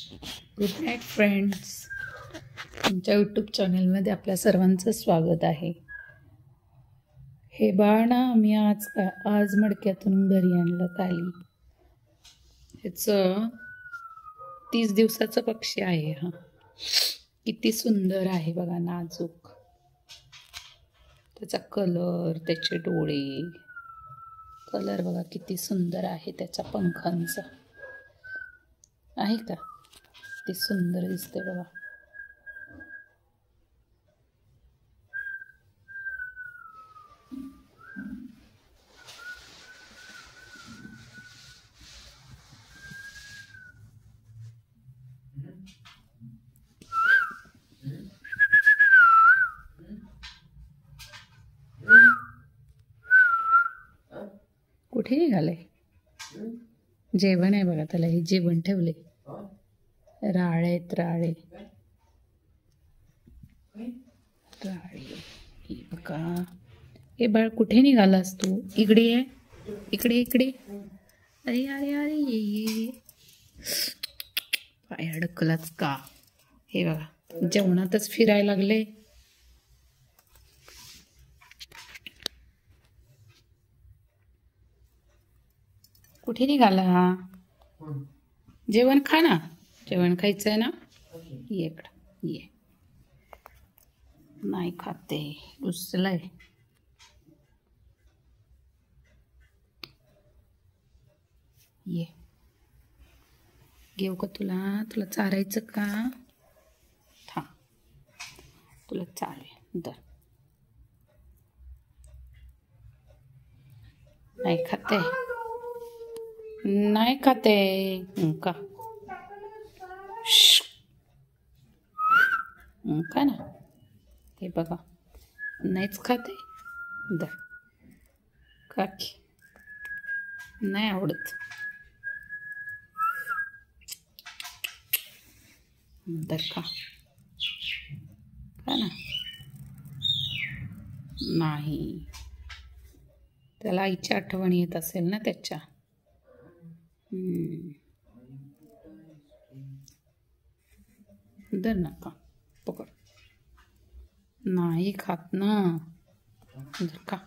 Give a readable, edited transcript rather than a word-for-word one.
Good night friends. तुमच्या YouTube चॅनलमध्ये आपल्या सर्वांचं स्वागत आहे. हे बाळ ना मी आज मडक्यातून घरी आणलं खाली. ह्याचं 30 दिवसाचं पक्षी आहे. हा किती सुंदर आहे बघा, नाजूक. त्याचा कलर, त्याचे डोळे, कलर बघा किती सुंदर आहे. त्याच्या पंखांचा आहे का, ते सुंदर दिसते बघा. कुठे निघाले? जेवण आहे बघा, त्याला हे जेवण ठेवले. राळेत राळे राळे. हे बघा, हे बाळ कुठे निघालास तू? इकडे ये, इकडे इकडे. अरे अरे अरे ये पाय अडकलाच का? हे बघा, जेवणातच फिरायला लागले. कुठे निघाला? जेवण खा ना, जेवण खायचं आहे ना. ये इकडं ये. नाही खाते, रुसलंय. ये, घेऊ का तुला? तुला चारायचं का? था, तुला चारे दर. नाही खाते, नाही खाते का? का ना, हे बघा, नाहीच खाते. दर काकी, नाही आवडत. दर का ना. नाही, त्याला आईची आठवण येत असेल ना त्याच्या. दर नका, पकड. नाही खात ना. दर का.